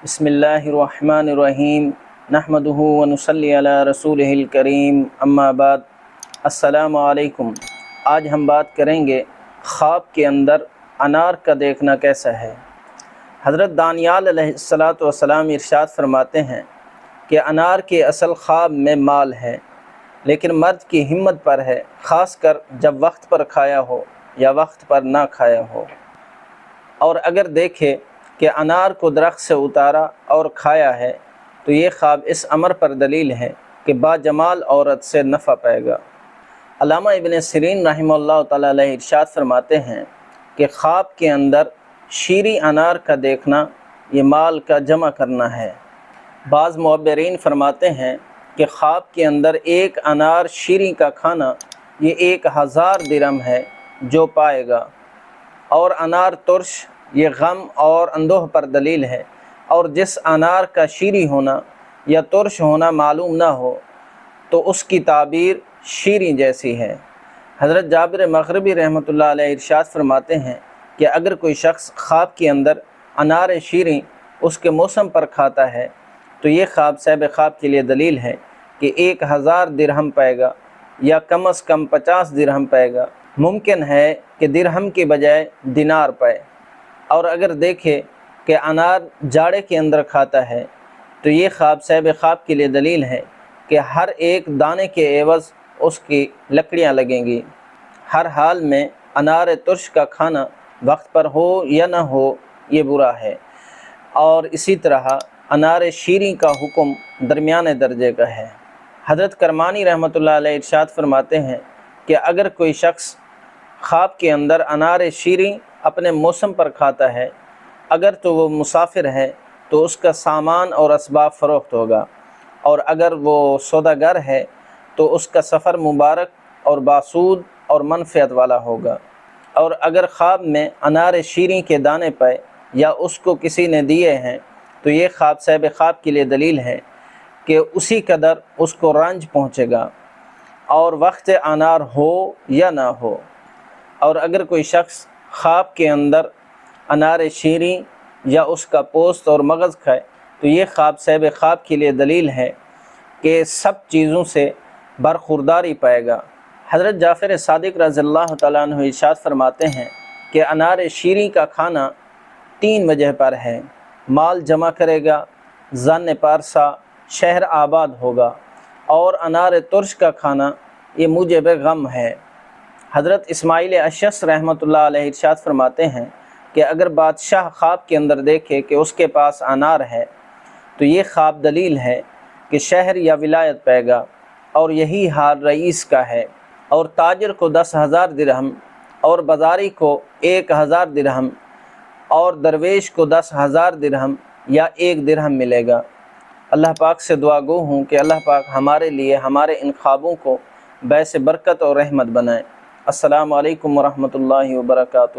بسم اللہ الرحمن الرحیم نحمدہ ونصلی علی رسولہ الکریم اما بعد۔ السلام علیکم۔ آج ہم بات کریں گے خواب کے اندر انار کا دیکھنا کیسا ہے۔ حضرت دانیال علیہ السلام ارشاد فرماتے ہیں کہ انار کے اصل خواب میں مال ہے، لیکن مرد کی ہمت پر ہے، خاص کر جب وقت پر کھایا ہو یا وقت پر نہ کھایا ہو۔ اور اگر دیکھے کہ انار کو درخت سے اتارا اور کھایا ہے تو یہ خواب اس امر پر دلیل ہے کہ با جمال عورت سے نفع پائے گا۔ علامہ ابن سیرین رحمہ اللہ تعالیٰ علیہ ارشاد فرماتے ہیں کہ خواب کے اندر شیریں انار کا دیکھنا یہ مال کا جمع کرنا ہے۔ بعض معبرین فرماتے ہیں کہ خواب کے اندر ایک انار شیریں کا کھانا یہ 1000 درہم ہے جو پائے گا، اور انار ترش یہ غم اور اندوہ پر دلیل ہے، اور جس انار کا شیریں ہونا یا ترش ہونا معلوم نہ ہو تو اس کی تعبیر شیریں جیسی ہے۔ حضرت جابر مغربی رحمۃ اللہ علیہ ارشاد فرماتے ہیں کہ اگر کوئی شخص خواب کے اندر انار شیریں اس کے موسم پر کھاتا ہے تو یہ خواب صاحب خواب کے لیے دلیل ہے کہ 1000 درہم پائے گا یا کم از کم 50 درہم پائے گا۔ ممکن ہے کہ درہم کی بجائے دینار پائے۔ اور اگر دیکھے کہ انار جاڑے کے اندر کھاتا ہے تو یہ خواب صاحب خواب کے لیے دلیل ہے کہ ہر ایک دانے کے عوض اس کی لکڑیاں لگیں گی۔ ہر حال میں انار ترش کا کھانا وقت پر ہو یا نہ ہو یہ برا ہے، اور اسی طرح انار شیریں کا حکم درمیانے درجے کا ہے۔ حضرت کرمانی رحمۃ اللہ علیہ ارشاد فرماتے ہیں کہ اگر کوئی شخص خواب کے اندر انار شیریں اپنے موسم پر کھاتا ہے، اگر تو وہ مسافر ہے تو اس کا سامان اور اسباب فروخت ہوگا، اور اگر وہ سوداگر ہے تو اس کا سفر مبارک اور باسود اور منفعت والا ہوگا۔ اور اگر خواب میں انار شیریں کے دانے پائے یا اس کو کسی نے دیے ہیں تو یہ خواب صاحب خواب کے لیے دلیل ہے کہ اسی قدر اس کو رنج پہنچے گا، اور وقت انار ہو یا نہ ہو۔ اور اگر کوئی شخص خواب کے اندر انار شیریں یا اس کا پوست اور مغز کھائے تو یہ خواب صاحب خواب کے لیے دلیل ہے کہ سب چیزوں سے برخورداری پائے گا۔ حضرت جعفر صادق رضی اللہ تعالیٰ عنہ ارشاد فرماتے ہیں کہ انار شیریں کا کھانا 3 وجہ پر ہے: مال جمع کرے گا، زن پارسا، شہر آباد ہوگا، اور انار ترش کا کھانا یہ موجب غم ہے۔ حضرت اسماعیل اشعث رحمۃ اللہ علیہ ارشاد فرماتے ہیں کہ اگر بادشاہ خواب کے اندر دیکھے کہ اس کے پاس انار ہے تو یہ خواب دلیل ہے کہ شہر یا ولایت پائے گا، اور یہی حال رئیس کا ہے۔ اور تاجر کو 10,000 درہم، اور بازاری کو 1000 درہم، اور درویش کو 10,000 درہم یا 1 درہم ملے گا۔ اللہ پاک سے دعا گو ہوں کہ اللہ پاک ہمارے لیے ہمارے ان خوابوں کو باعث برکت اور رحمت بنائے۔ السلام علیکم ورحمۃ اللہ وبرکاتہ۔